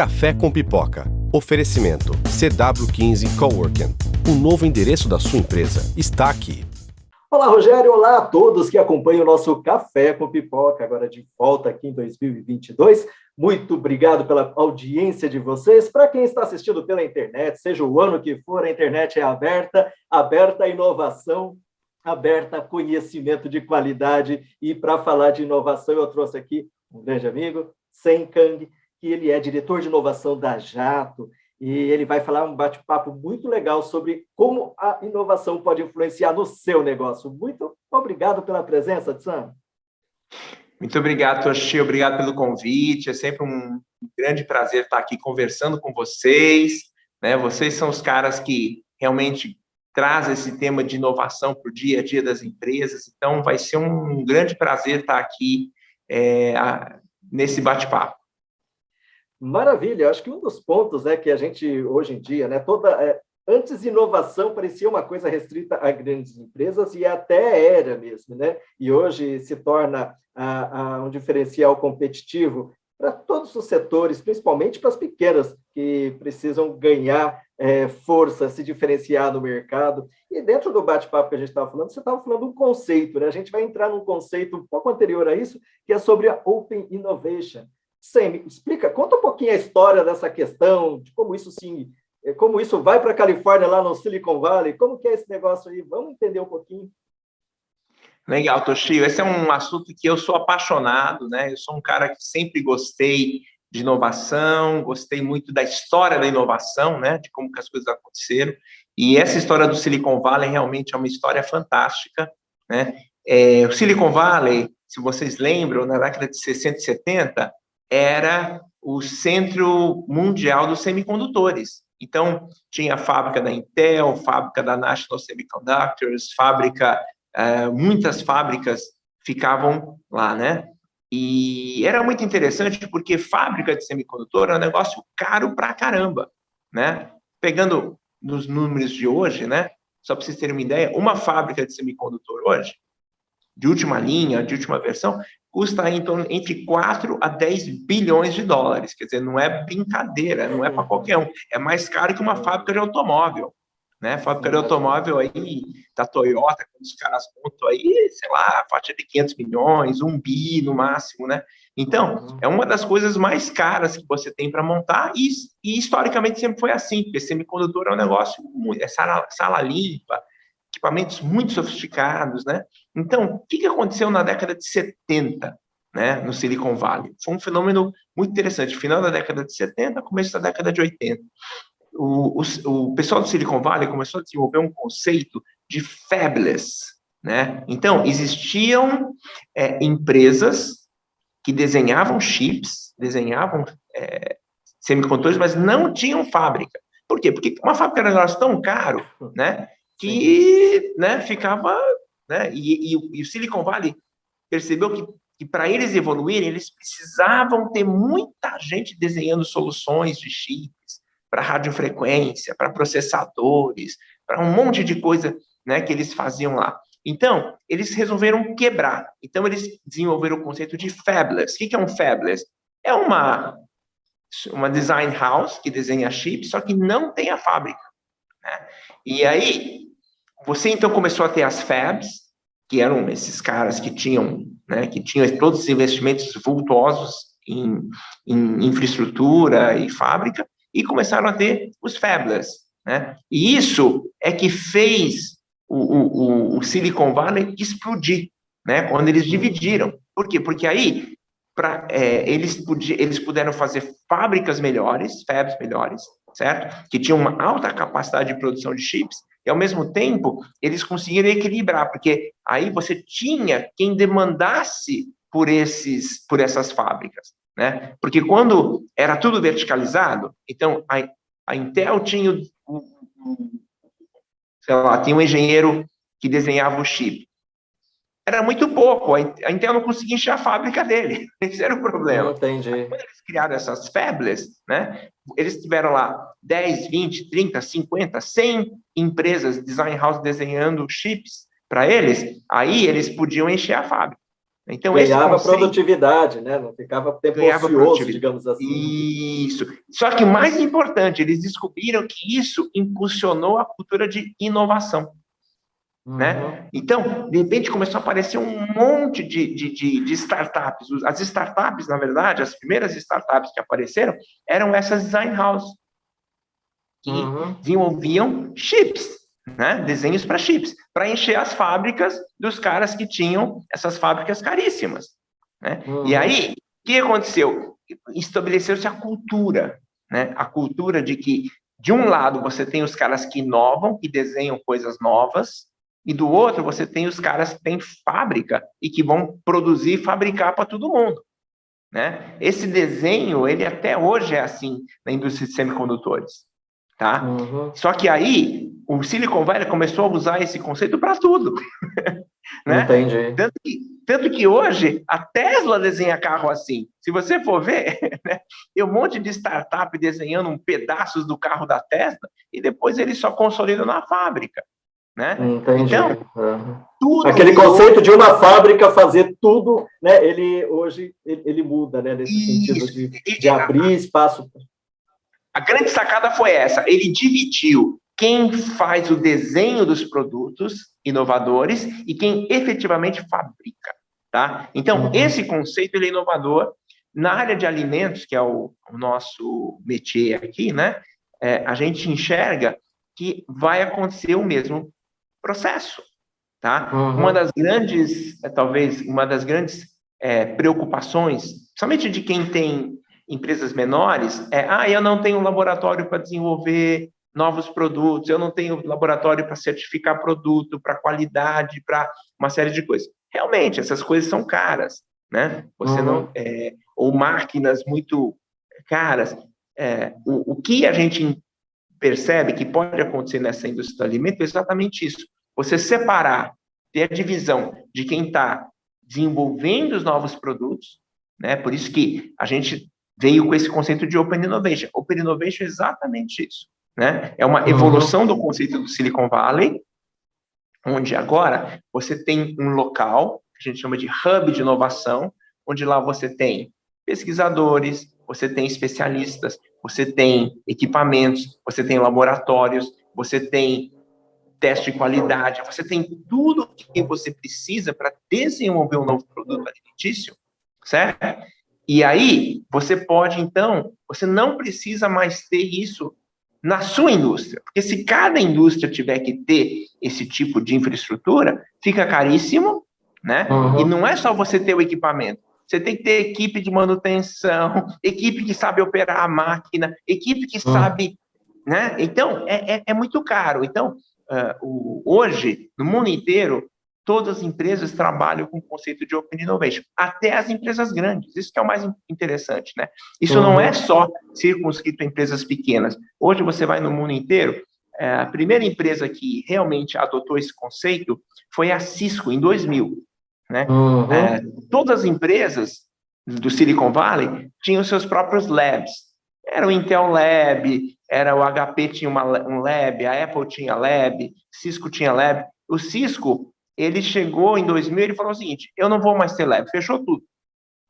Café com Pipoca. Oferecimento CW15 Coworking. O novo endereço da sua empresa está aqui. Olá, Rogério. Olá a todos que acompanham o nosso Café com Pipoca, agora de volta aqui em 2022. Muito obrigado pela audiência de vocês. Para quem está assistindo pela internet, seja o ano que for, a internet é aberta à inovação, aberta a conhecimento de qualidade. E para falar de inovação, eu trouxe aqui um grande amigo, Sen Kang, que ele é diretor de inovação da Jato, e ele vai falar um bate-papo muito legal sobre como a inovação pode influenciar no seu negócio. Muito obrigado pela presença, Tsan. Muito obrigado, Toshi. Obrigado pelo convite. É sempre um grande prazer estar aqui conversando com vocês, né? Vocês são os caras que realmente trazem esse tema de inovação para o dia a dia das empresas. Então, vai ser um grande prazer estar aqui nesse bate-papo. Maravilha. Acho que um dos pontos, né, que a gente, hoje em dia, né, antes inovação parecia uma coisa restrita a grandes empresas e até era mesmo, né? E hoje se torna um diferencial competitivo para todos os setores, principalmente para as pequenas, que precisam ganhar força, se diferenciar no mercado. E dentro do bate-papo que a gente estava falando, você estava falando um conceito, né? A gente vai entrar num conceito um pouco anterior a isso, que é sobre a Open Innovation. Sam, explica, conta um pouquinho a história dessa questão, de como isso vai para a Califórnia, lá no Silicon Valley, como que é esse negócio aí? Vamos entender um pouquinho. Legal, Toshio. Esse é um assunto que eu sou apaixonado, né? Eu sou um cara que sempre gostei de inovação, gostei muito da história da inovação, né? De como que as coisas aconteceram. E essa história do Silicon Valley realmente é uma história fantástica, né? O Silicon Valley, se vocês lembram, na década de 60 e 70, era o centro mundial dos semicondutores. Então, tinha a fábrica da Intel, fábrica da National Semiconductors, muitas fábricas ficavam lá, né? E era muito interessante porque fábrica de semicondutor é um negócio caro pra caramba, né? Pegando nos números de hoje, né? Só para vocês terem uma ideia, uma fábrica de semicondutor hoje, de última linha, de última versão, custa entre 4 a 10 bilhões de dólares. Quer dizer, não é brincadeira, não é para qualquer um. É mais caro que uma fábrica de automóvel, né? Fábrica de automóvel aí, da Toyota, quando os caras montam aí, sei lá, faixa de 500 milhões, 1 bi no máximo, né? Então, é uma das coisas mais caras que você tem para montar e historicamente sempre foi assim, porque semicondutor é um negócio, sala limpa, equipamentos muito sofisticados, né? Então, o que aconteceu na década de 70, né, no Silicon Valley? Foi um fenômeno muito interessante. Final da década de 70, começo da década de 80. O pessoal do Silicon Valley começou a desenvolver um conceito de fabless, né? Então, existiam empresas que desenhavam chips, desenhavam semicondutores, mas não tinham fábrica. Por quê? Porque uma fábrica era um negócio tão caro, né, que, né, ficava, né, e o Silicon Valley percebeu que para eles evoluírem, eles precisavam ter muita gente desenhando soluções de chips para radiofrequência, para processadores, para um monte de coisa, né, que eles faziam lá. Então, eles resolveram quebrar. Então, eles desenvolveram o conceito de fabless. O que é um fabless? É uma design house que desenha chips, só que não tem a fábrica, né? E aí, você então começou a ter as fabs, que eram esses caras que tinham, né, todos os investimentos vultuosos em infraestrutura e fábrica, e começaram a ter os fabless, né? E isso é que fez o Silicon Valley explodir, né, quando eles dividiram. Por quê? Porque aí eles puderam fazer fábricas melhores, fabs melhores, certo? Que tinham uma alta capacidade de produção de chips, e, ao mesmo tempo, eles conseguiram equilibrar, porque aí você tinha quem demandasse por essas fábricas, né? Porque quando era tudo verticalizado, então a Intel tinha sei lá, tinha um engenheiro que desenhava o chip. Era muito pouco, a Intel não conseguia encher a fábrica dele. Esse era o problema. Entendi. Quando eles criaram essas fabless, né, eles tiveram lá 10, 20, 30, 50, 100 empresas, design house, desenhando chips para eles, aí eles podiam encher a fábrica. Então, ganhava esse conceito, produtividade, né? Não ficava tempo ocioso, digamos assim. Isso. Só que o mais importante, eles descobriram que isso impulsionou a cultura de inovação. Né? Então, de repente, começou a aparecer um monte de startups. As startups, na verdade, as primeiras startups que apareceram eram essas design houses, que desenvolviam chips, né? Desenhos para chips, para encher as fábricas dos caras que tinham essas fábricas caríssimas. Né? E aí, o que aconteceu? Estabeleceu-se a cultura, né? A cultura de que, de um lado, você tem os caras que inovam, que desenham coisas novas, e do outro, você tem os caras que têm fábrica e que vão produzir e fabricar para todo mundo. Né? Esse desenho, ele até hoje é assim na indústria de semicondutores. Tá? Só que aí, o Silicon Valley começou a usar esse conceito para tudo. Né? Entendi. Tanto que hoje, a Tesla desenha carro assim. Se você for ver, né, tem um monte de startup desenhando pedaços do carro da Tesla e depois eles só consolidam na fábrica. Né? Entendi. Então, tudo aquele conceito de uma fábrica fazer tudo, né? Ele hoje ele muda, né? Nesse sentido de abrir espaço. A grande sacada foi essa. Ele dividiu quem faz o desenho dos produtos inovadores e quem efetivamente fabrica. Tá? Então, esse conceito ele é inovador. Na área de alimentos, que é o nosso métier aqui, né? A gente enxerga que vai acontecer o mesmo processo, tá? Uma das grandes, talvez, uma das grandes preocupações, somente de quem tem empresas menores, eu não tenho um laboratório para desenvolver novos produtos, eu não tenho laboratório para certificar produto, para qualidade, para uma série de coisas. Realmente, essas coisas são caras, né? Você não... ou máquinas muito caras. O que a gente percebe que pode acontecer nessa indústria do alimento é exatamente isso. Você separar, ter a divisão de quem está desenvolvendo os novos produtos, né? Por isso que a gente veio com esse conceito de Open Innovation. Open Innovation é exatamente isso, né? É uma evolução do conceito do Silicon Valley, onde agora você tem um local, que a gente chama de hub de inovação, onde lá você tem pesquisadores, você tem especialistas, você tem equipamentos, você tem laboratórios, você tem teste de qualidade, você tem tudo que você precisa para desenvolver um novo produto alimentício, certo? E aí, você pode, então, você não precisa mais ter isso na sua indústria, porque se cada indústria tiver que ter esse tipo de infraestrutura, fica caríssimo, né? E não é só você ter o equipamento, você tem que ter equipe de manutenção, equipe que sabe operar a máquina, equipe que sabe, né? Então, é muito caro. Então, hoje, no mundo inteiro, todas as empresas trabalham com o conceito de Open Innovation, até as empresas grandes. Isso que é o mais interessante, né? Isso não é só circunscrito a empresas pequenas. Hoje, você vai no mundo inteiro, a primeira empresa que realmente adotou esse conceito foi a Cisco, em 2000. Né? Todas as empresas do Silicon Valley tinham seus próprios labs. Era o Intel Lab, era o HP tinha um lab, a Apple tinha lab, Cisco tinha lab. O Cisco, ele chegou em 2000 e ele falou o seguinte, eu não vou mais ter lab, fechou tudo.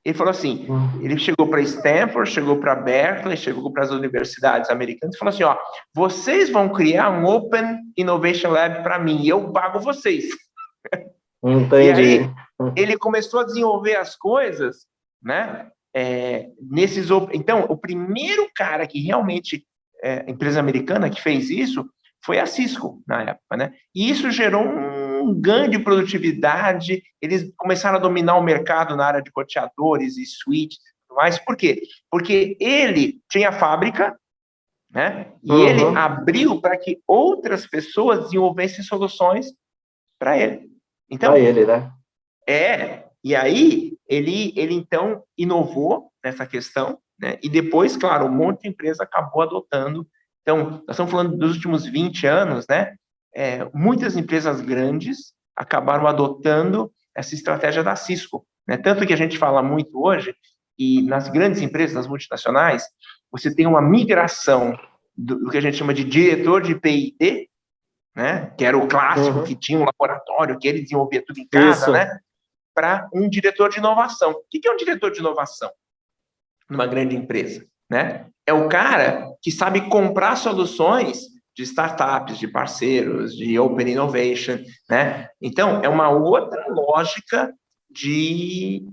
Ele falou assim, ele chegou para Stanford, chegou para Berkeley, chegou para as universidades americanas e falou assim, vocês vão criar um Open Innovation Lab para mim e eu pago vocês. Entendi. E aí, ele começou a desenvolver as coisas, né? Então, o primeiro cara que realmente, empresa americana que fez isso, foi a Cisco, na época, né? E isso gerou um ganho de produtividade, eles começaram a dominar o mercado na área de roteadores e switches e tudo mais. Por quê? Porque ele tinha fábrica, né? E ele abriu para que outras pessoas desenvolvessem soluções para ele. Então, para ele, né? E aí ele então inovou nessa questão, né? E depois, claro, um monte de empresa acabou adotando. Então, nós estamos falando dos últimos 20 anos, né? Muitas empresas grandes acabaram adotando essa estratégia da Cisco, né? Tanto que a gente fala muito hoje, e nas grandes empresas, nas multinacionais, você tem uma migração do que a gente chama de diretor de P&D, né? Que era o clássico, que tinha um laboratório, que ele desenvolvia tudo em casa, né? para um diretor de inovação. O que é um diretor de inovação numa grande empresa? Né? É o cara que sabe comprar soluções de startups, de parceiros, de open innovation, né? Então, é uma outra lógica de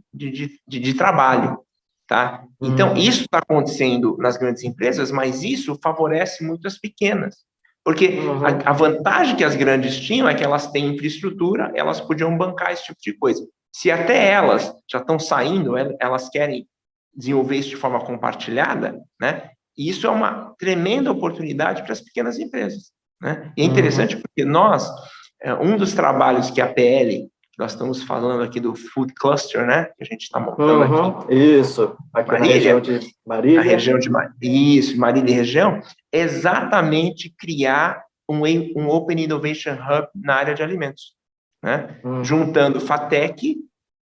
trabalho, tá? Então, isso está acontecendo nas grandes empresas, mas isso favorece muito as pequenas. Porque a vantagem que as grandes tinham é que elas têm infraestrutura, elas podiam bancar esse tipo de coisa. Se até elas já estão saindo, elas querem desenvolver isso de forma compartilhada, né? E isso é uma tremenda oportunidade para as pequenas empresas, né? E é interessante porque um dos trabalhos que a PL, nós estamos falando aqui do Food Cluster, né? Que a gente está montando aqui. Isso, aqui Marília, na região de Marília. Na região de Isso, Marília e região, exatamente criar um Open Innovation Hub na área de alimentos, né? Juntando FATEC,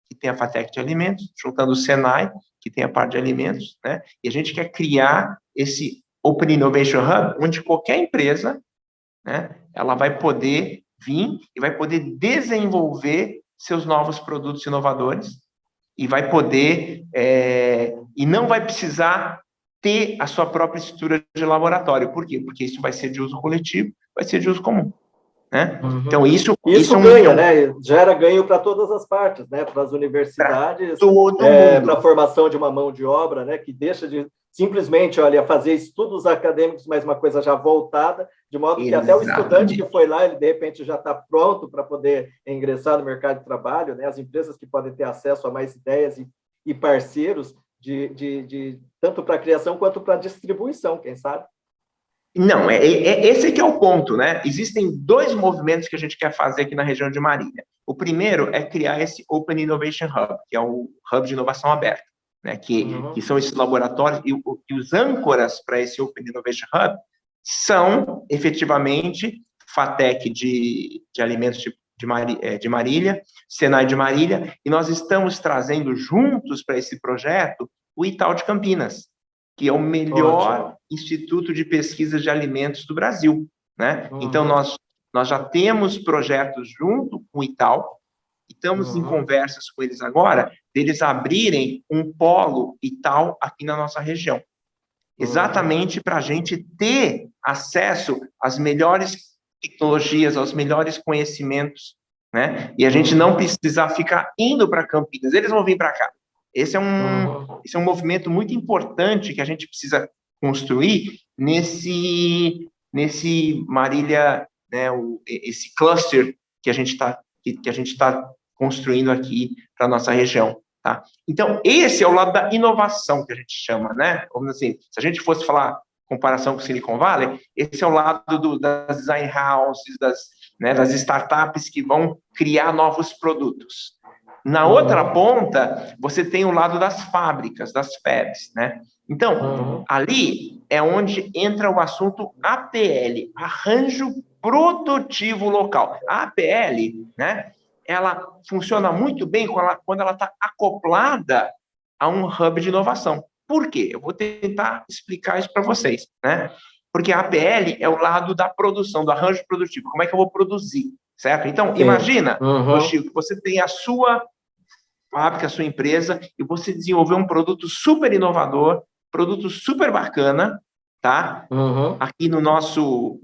que tem a FATEC de alimentos, juntando o Senai, que tem a parte de alimentos, né? E a gente quer criar esse Open Innovation Hub, onde qualquer empresa, né, ela vai poder vir e vai poder desenvolver seus novos produtos inovadores e vai poder, e não vai precisar ter a sua própria estrutura de laboratório. Por quê? Porque isso vai ser de uso coletivo, vai ser de uso comum. Né? Então, isso ganha, né? Gera ganho para todas as partes, né? Para as universidades, para a formação de uma mão de obra, né? Que deixa de simplesmente, fazer estudos acadêmicos, mas uma coisa já voltada, de modo que até o estudante que foi lá, ele de repente já está pronto para poder ingressar no mercado de trabalho, né? As empresas que podem ter acesso a mais ideias e parceiros tanto para a criação quanto para a distribuição, quem sabe? Não, esse aqui é o ponto, né? Existem dois movimentos que a gente quer fazer aqui na região de Marília. O primeiro é criar esse Open Innovation Hub, que é o hub de inovação aberta, né? Que são esses laboratórios, e os âncoras para esse Open Innovation Hub são, efetivamente, FATEC de alimentos de Marília, Senai de Marília, e nós estamos trazendo juntos para esse projeto o Itaú de Campinas, que é o melhor instituto de pesquisa de alimentos do Brasil, né? Então, nós já temos projetos junto com o Itaú, e estamos em conversas com eles agora, deles abrirem um polo Itaú aqui na nossa região, exatamente para a gente ter acesso às melhores tecnologias, aos melhores conhecimentos, né? E a gente não precisar ficar indo para Campinas, eles vão vir para cá. Esse é um movimento muito importante que a gente precisa construir nesse Marília, né, esse cluster que a gente está construindo aqui para a nossa região. Tá? Então, esse é o lado da inovação que a gente chama, né? Vamos assim, se a gente fosse falar comparação com o Silicon Valley, esse é o lado das design houses, das startups que vão criar novos produtos. Na outra ponta, você tem o lado das fábricas, das fabs, né? Então, ali é onde entra o assunto APL, Arranjo Produtivo Local. A APL, né, ela funciona muito bem quando ela está acoplada a um hub de inovação. Por quê? Eu vou tentar explicar isso para vocês, né? Porque a APL é o lado da produção, do arranjo produtivo. Como é que eu vou produzir, certo? Então, imagina, Chico, que você tem a sua fábrica, a sua empresa, e você desenvolveu um produto super inovador, produto super bacana, tá? Aqui no nosso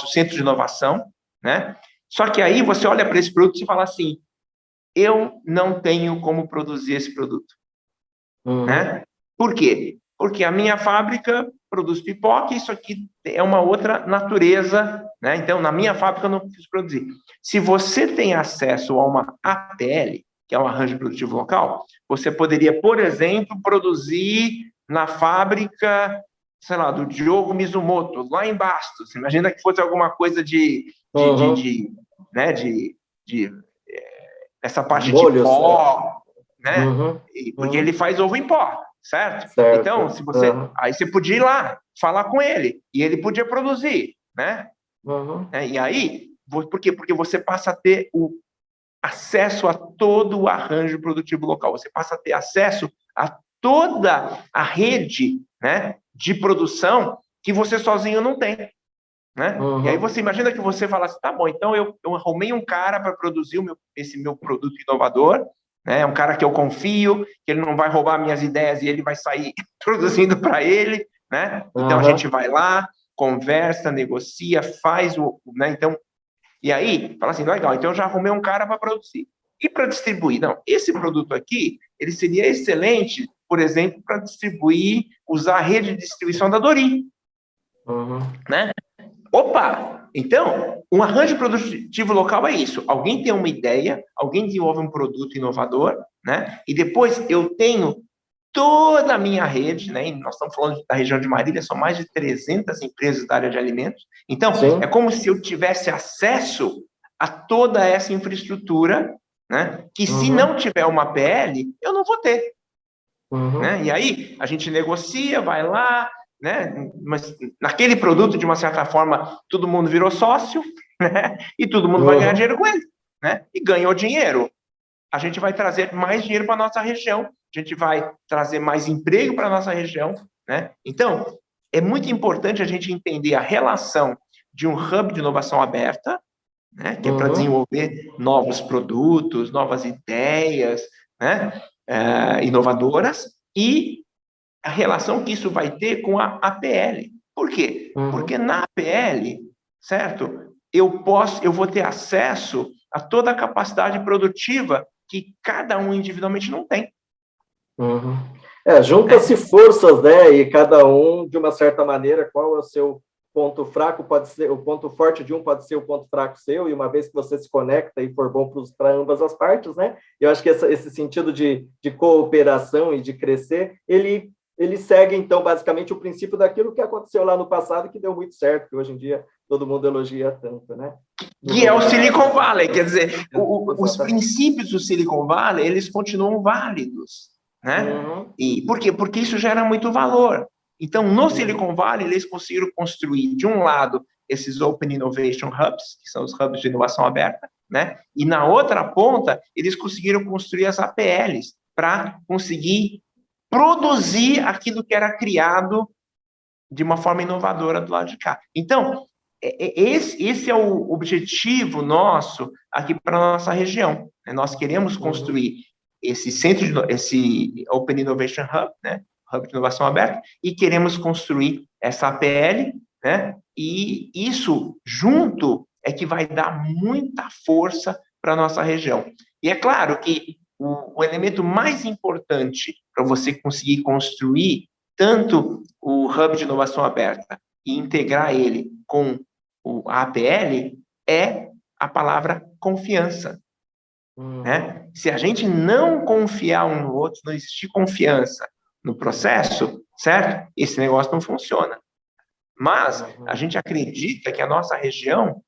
centro de inovação, né? Só que aí você olha para esse produto e fala assim, eu não tenho como produzir esse produto, né? Por quê? Porque a minha fábrica produz pipoca e isso aqui é uma outra natureza, né? Então, na minha fábrica eu não preciso produzir. Se você tem acesso a uma APL, que é um arranjo produtivo local, você poderia, por exemplo, produzir na fábrica, sei lá, do Diogo Mizumoto, lá em Bastos. Imagina que fosse alguma coisa essa parte de pó, né? Porque ele faz ovo em pó, certo? Então, se você, aí você podia ir lá, falar com ele, e ele podia produzir, né? E aí, por quê? Porque você passa a ter o acesso a todo o arranjo produtivo local, você passa a ter acesso a toda a rede, né, de produção que você sozinho não tem. né? E aí você imagina que você fala assim, tá bom, então eu arrumei um cara para produzir esse meu produto inovador, né? Um cara que eu confio, que ele não vai roubar minhas ideias e ele vai sair produzindo para ele, né? Então a gente vai lá, conversa, negocia, faz né? Então, e aí fala assim, legal, então eu já arrumei um cara para produzir. E para distribuir? Não, esse produto aqui, ele seria excelente, por exemplo, para distribuir, usar a rede de distribuição da Dori, né? Opa! Então, um arranjo produtivo local é isso. Alguém tem uma ideia, alguém desenvolve um produto inovador, né? E depois eu tenho toda a minha rede, né? E nós estamos falando da região de Marília, são mais de 300 empresas da área de alimentos. Então, é como se eu tivesse acesso a toda essa infraestrutura, né? Que se não tiver uma PL, eu não vou ter. Né? E aí, a gente negocia, vai lá, né? Mas naquele produto, de uma certa forma, todo mundo virou sócio, né? E todo mundo vai ganhar dinheiro com ele, né? E ganhou dinheiro. A gente vai trazer mais dinheiro para a nossa região, a gente vai trazer mais emprego para a nossa região, né? Então, é muito importante a gente entender a relação de um hub de inovação aberta, né? Que é para desenvolver novos produtos, novas ideias, né? Inovadoras, e a relação que isso vai ter com a APL. Por quê? Porque na APL, certo? Eu vou ter acesso a toda a capacidade produtiva que cada um individualmente não tem. Junta-se forças, né? E cada um, de uma certa maneira, qual é o seu ponto fraco, pode ser o ponto forte de um, pode ser o ponto fraco seu, e uma vez que você se conecta e for bom para ambas as partes, né? Eu acho que esse sentido de cooperação e de crescer, ele segue, então, basicamente, o princípio daquilo que aconteceu lá no passado e que deu muito certo, que hoje em dia todo mundo elogia tanto, né? Que é o Silicon Valley, quer dizer, os princípios do Silicon Valley, eles continuam válidos, né? E por quê? Porque isso gera muito valor. Então, no Silicon Valley, eles conseguiram construir, de um lado, esses Open Innovation Hubs, que são os hubs de inovação aberta, né? E na outra ponta, eles conseguiram construir as APLs para conseguir produzir aquilo que era criado de uma forma inovadora do lado de cá. Então, esse é o objetivo nosso aqui para a nossa região. Nós queremos construir esse Open Innovation Hub, né? Hub de inovação aberta, e queremos construir essa APL, né? E isso junto é que vai dar muita força para a nossa região. E é claro que o elemento mais importante para você conseguir construir tanto o Hub de inovação aberta e integrar ele com a APL é a palavra confiança. Né? Se a gente não confiar um no outro, não existir confiança no processo, certo? Esse negócio não funciona. Mas a gente acredita que a nossa região,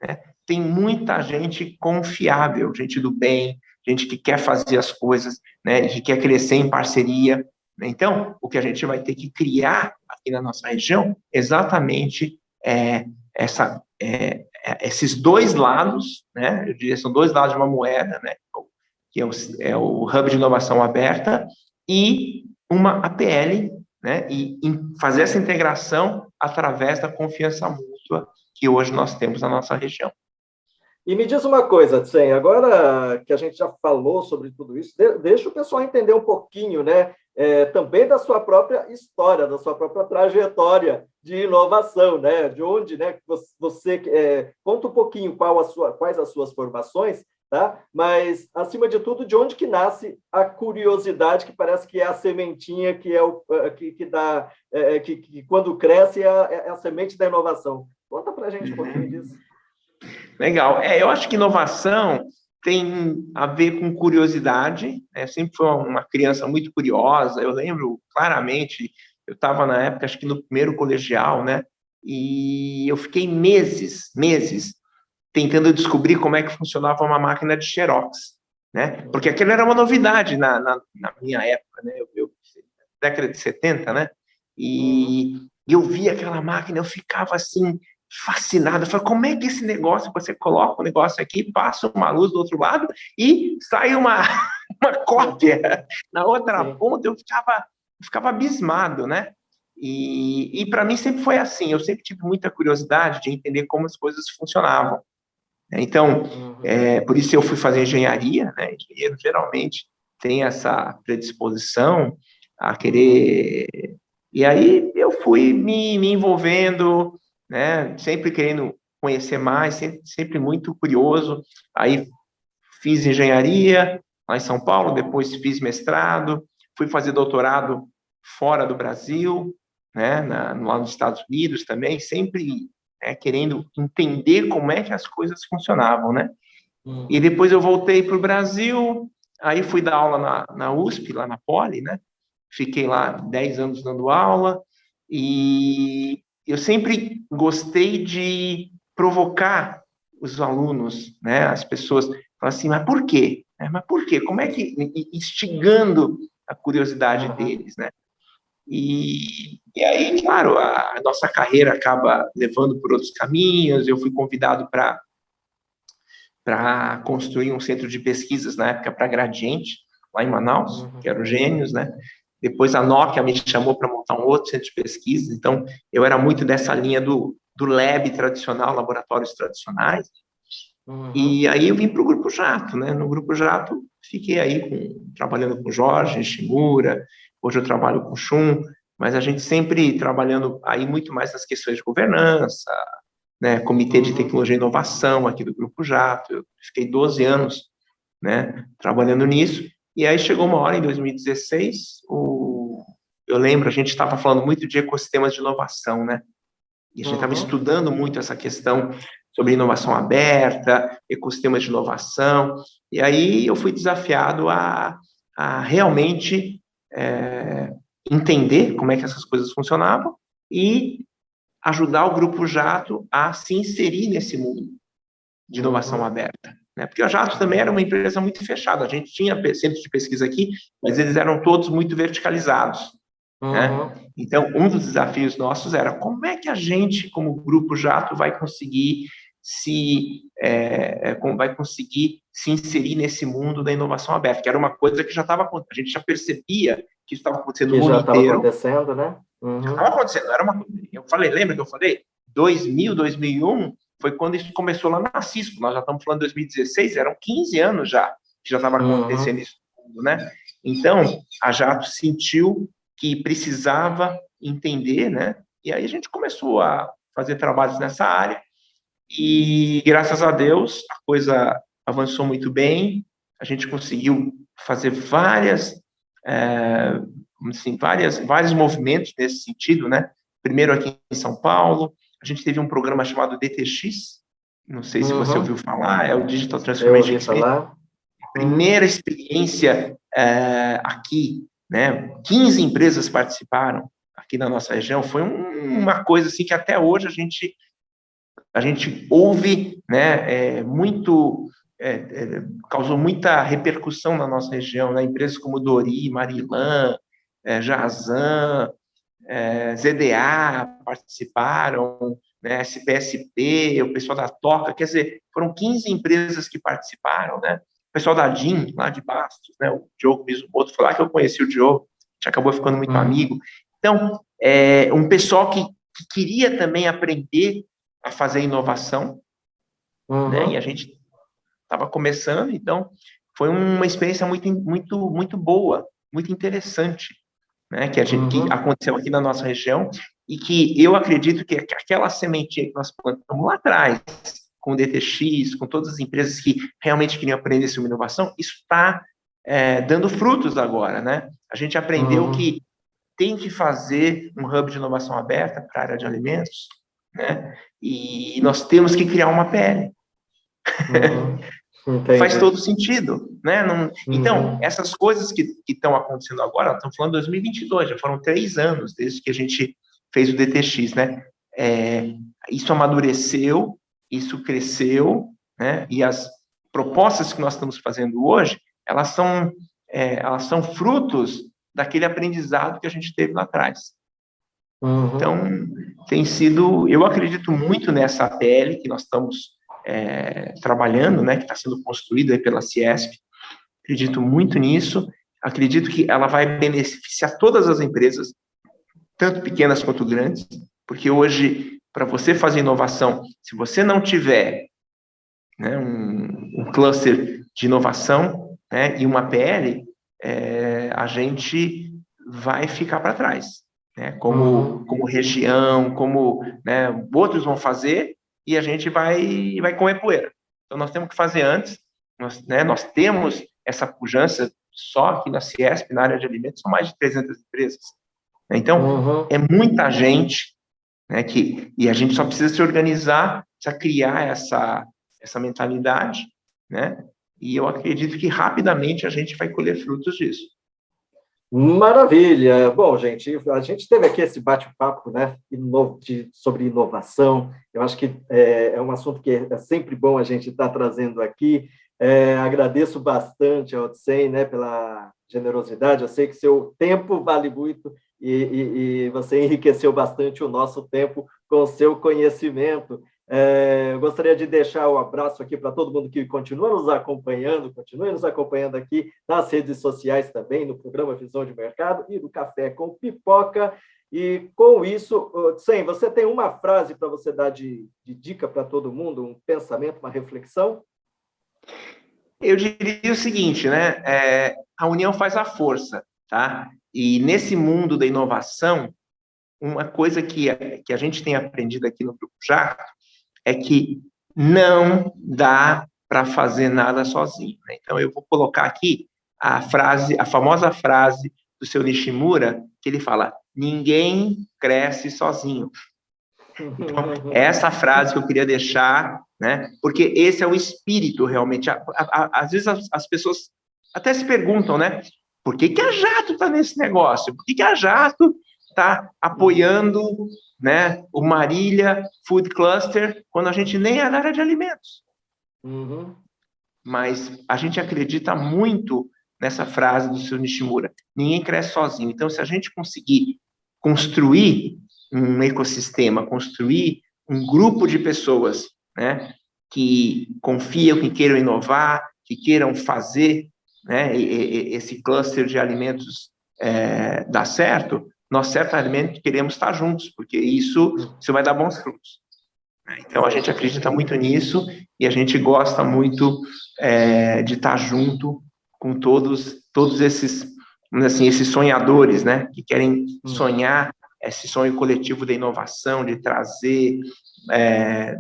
né, tem muita gente confiável, gente do bem, gente que quer fazer as coisas, né, que quer crescer em parceria. Então, o que a gente vai ter que criar aqui na nossa região, exatamente esses dois lados, né, eu diria, são dois lados de uma moeda, né, que é o Hub de Inovação Aberta e uma APL, né, e fazer essa integração através da confiança mútua que hoje nós temos na nossa região. E me diz uma coisa, Tsen, agora que a gente já falou sobre tudo isso, deixa o pessoal entender um pouquinho, né, também da sua própria história, da sua própria trajetória de inovação, né, de onde, né, você conta um pouquinho quais as suas formações, tá? Mas, acima de tudo, de onde que nasce a curiosidade, que parece que é a sementinha que que quando cresce é a semente da inovação. Conta para a gente um pouquinho disso. Legal. Eu acho que inovação tem a ver com curiosidade, né? Sempre fui uma criança muito curiosa. Eu lembro claramente, eu estava na época, acho que no primeiro colegial, né? E eu fiquei meses tentando descobrir como é que funcionava uma máquina de xerox, né? Porque aquilo era uma novidade na minha época, né? Década de 70, né? E eu via aquela máquina, eu ficava assim, fascinado. Eu falei, como é que esse negócio, você coloca o negócio aqui, passa uma luz do outro lado e sai uma cópia na outra ponta? Eu ficava abismado, né? E para mim sempre foi assim, eu sempre tive muita curiosidade de entender como as coisas funcionavam. Então, por isso eu fui fazer engenharia, né? Engenheiro geralmente tem essa predisposição a querer... E aí eu fui me envolvendo, né? Sempre querendo conhecer mais, sempre muito curioso. Aí fiz engenharia lá em São Paulo, depois fiz mestrado, fui fazer doutorado fora do Brasil, né? Lá nos Estados Unidos também, sempre querendo entender como é que as coisas funcionavam, né? E depois eu voltei para o Brasil, aí fui dar aula na USP, lá na Poli, né? Fiquei lá 10 anos dando aula, e eu sempre gostei de provocar os alunos, né? As pessoas falam assim, mas por quê? Mas por quê? Como é que... Instigando a curiosidade deles, né? E aí, claro, a nossa carreira acaba levando por outros caminhos. Eu fui convidado para construir um centro de pesquisas, na época, para Gradiente, lá em Manaus, que era o Gênios, né? Depois a Nokia me chamou para montar um outro centro de pesquisa. Então, eu era muito dessa linha do lab tradicional, laboratórios tradicionais. E aí eu vim para o Grupo Jato, né? No Grupo Jato, fiquei aí trabalhando com Jorge, Shimura, hoje eu trabalho com Shun, mas a gente sempre trabalhando aí muito mais nas questões de governança, né? Comitê de Tecnologia e Inovação aqui do Grupo Jato. Eu fiquei 12 anos, né, trabalhando nisso, e aí chegou uma hora, em 2016, eu lembro, a gente estava falando muito de ecossistemas de inovação, né? E a gente estava estudando muito essa questão sobre inovação aberta, ecossistemas de inovação, e aí eu fui desafiado a realmente entender como é que essas coisas funcionavam e ajudar o Grupo Jato a se inserir nesse mundo de inovação aberta, né? Porque a Jato também era uma empresa muito fechada, a gente tinha centros de pesquisa aqui, mas eles eram todos muito verticalizados, né? Então, um dos desafios nossos era como é que a gente, como Grupo Jato, vai conseguir se inserir nesse mundo da inovação aberta, que era uma coisa que já estava acontecendo, a gente já percebia que isso estava acontecendo no mundo inteiro. Já estava acontecendo, né? Já estava acontecendo, lembra que eu falei? 2000, 2001, foi quando isso começou lá na Cisco, nós já estamos falando de 2016, eram 15 anos já que já estava acontecendo isso no mundo, né? Então, a Jato sentiu que precisava entender, né? E aí a gente começou a fazer trabalhos nessa área, e graças a Deus a coisa avançou muito bem, a gente conseguiu fazer vários movimentos nesse sentido, né? Primeiro aqui em São Paulo, a gente teve um programa chamado DTX, não sei se você ouviu falar, é o Digital Transformation Experience. Primeira experiência aqui, né? 15 empresas participaram aqui na nossa região, foi uma coisa assim que até hoje a gente ouve, né? Causou muita repercussão na nossa região, né? Empresas como Dori, Marilan, Jazan, ZDA participaram, né? SPSP, o pessoal da Toca, quer dizer, foram 15 empresas que participaram, né? O pessoal da DIN, lá de Bastos, né? O Diogo Mizumoto, foi lá que eu conheci o Diogo, a gente acabou ficando muito amigo. Então, um pessoal que queria também aprender a fazer inovação, né? E a gente estava começando, então foi uma experiência muito boa, muito interessante, né? Que aconteceu aqui na nossa região, e que eu acredito que aquela sementinha que nós plantamos lá atrás, com o DTX, com todas as empresas que realmente queriam aprender sobre inovação, isso está dando frutos agora, né? A gente aprendeu que tem que fazer um hub de inovação aberta para a área de alimentos, né? E nós temos que criar uma PL. Faz todo sentido, né? Então, essas coisas que estão acontecendo agora, estamos falando de 2022, já foram 3 anos desde que a gente fez o DTX, né? Isso amadureceu, isso cresceu, né? E as propostas que nós estamos fazendo hoje, elas são frutos daquele aprendizado que a gente teve lá atrás. Então, tem sido, eu acredito muito nessa PL que nós estamos trabalhando, né, que está sendo construída pela Ciesp, acredito muito nisso, acredito que ela vai beneficiar todas as empresas, tanto pequenas quanto grandes, porque hoje, para você fazer inovação, se você não tiver, né, um cluster de inovação, né, e uma PL, a gente vai ficar para trás, né, como região, né, outros vão fazer e a gente vai comer poeira. Então, nós temos que fazer antes, nós temos essa pujança só aqui na Ciesp, na área de alimentos, são mais de 300 empresas. Então, é muita gente, né, e a gente só precisa se organizar, precisa criar essa mentalidade, né, e eu acredito que rapidamente a gente vai colher frutos disso. Maravilha! Bom, gente, a gente teve aqui esse bate-papo, né, sobre inovação. Eu acho que é um assunto que é sempre bom a gente estar trazendo aqui. Agradeço bastante ao Odsen, né, pela generosidade. Eu sei que seu tempo vale muito e você enriqueceu bastante o nosso tempo com o seu conhecimento. Eu gostaria de deixar um abraço aqui para todo mundo que continue nos acompanhando aqui nas redes sociais também, no programa Visão de Mercado e no Café com Pipoca. E com isso, Odsen, você tem uma frase para você dar de dica para todo mundo, um pensamento, uma reflexão? Eu diria o seguinte, né? A união faz a força, tá? E nesse mundo da inovação, uma coisa que a gente tem aprendido aqui no Grupo Jacto é que não dá para fazer nada sozinho, né? Então, eu vou colocar aqui a famosa frase do seu Nishimura, que ele fala: ninguém cresce sozinho. Então, é essa frase que eu queria deixar, né? Porque esse é o espírito, realmente. Às vezes as pessoas até se perguntam, né? Por que a Jacto está nesse negócio? Por que a Jacto está apoiando, né, o Marília Food Cluster quando a gente nem é da área de alimentos? Mas a gente acredita muito nessa frase do seu Nishimura: ninguém cresce sozinho. Então, se a gente conseguir construir um ecossistema, construir um grupo de pessoas, né, que confiam, que queiram inovar, que queiram fazer, né, esse cluster de alimentos dar certo, nós certamente queremos estar juntos, porque isso vai dar bons frutos. Então, a gente acredita muito nisso e a gente gosta muito de estar junto com todos esses, assim, esses sonhadores, né, que querem sonhar esse sonho coletivo da inovação, de trazer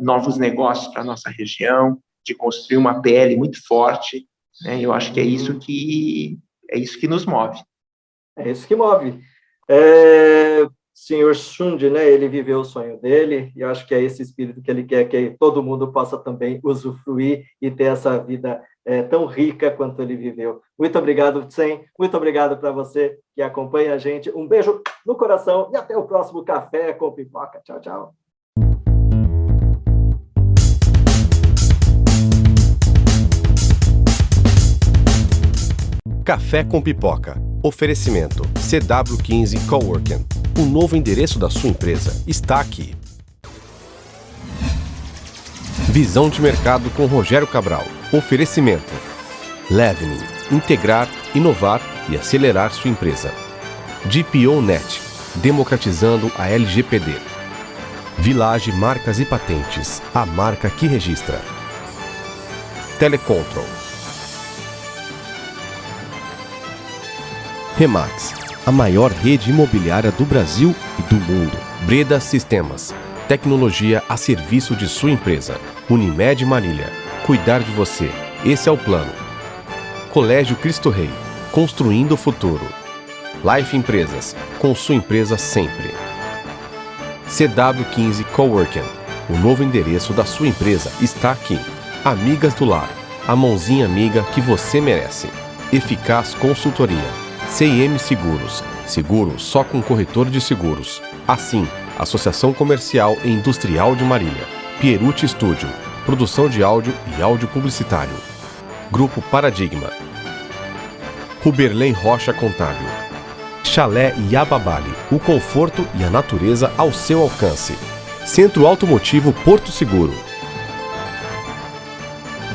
novos negócios para a nossa região, de construir uma PL muito forte, né? Eu acho que é isso que nos move. É isso que move. Senhor Shunde, né, ele viveu o sonho dele, e eu acho que é esse espírito que ele quer que todo mundo possa também usufruir e ter essa vida tão rica quanto ele viveu. Muito obrigado, Odsen. Muito obrigado para você que acompanha a gente. Um beijo no coração e até o próximo Café com Pipoca. Tchau, tchau. Café com Pipoca. Oferecimento CW15 Coworking. O novo endereço da sua empresa está aqui. Visão de Mercado com Rogério Cabral. Oferecimento Levening. Integrar, inovar e acelerar sua empresa. GPO.net. Democratizando a LGPD. Village Marcas e Patentes. A marca que registra. Telecontrol. Remax, a maior rede imobiliária do Brasil e do mundo. Breda Sistemas, tecnologia a serviço de sua empresa. Unimed Marília, cuidar de você, esse é o plano. Colégio Cristo Rei, construindo o futuro. Life Empresas, com sua empresa sempre. CW15 Coworking, o novo endereço da sua empresa está aqui. Amigas do Lar, a mãozinha amiga que você merece. Eficaz Consultoria. CIM Seguros, seguro só com corretor de seguros. Assim, Associação Comercial e Industrial de Marília. Pierucci Studio, produção de áudio e áudio publicitário. Grupo Paradigma. Ruberley Rocha Contábil. Chalé Yababali, o conforto e a natureza ao seu alcance. Centro Automotivo Porto Seguro.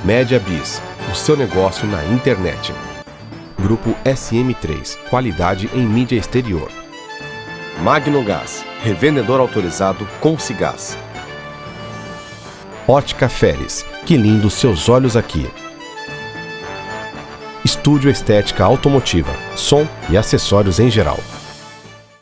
Média Bis, o seu negócio na internet. Grupo SM3, qualidade em mídia exterior. Magno Gás, revendedor autorizado Concigás. Ótica Feres, que lindo seus olhos aqui. Estúdio Estética Automotiva, som e acessórios em geral.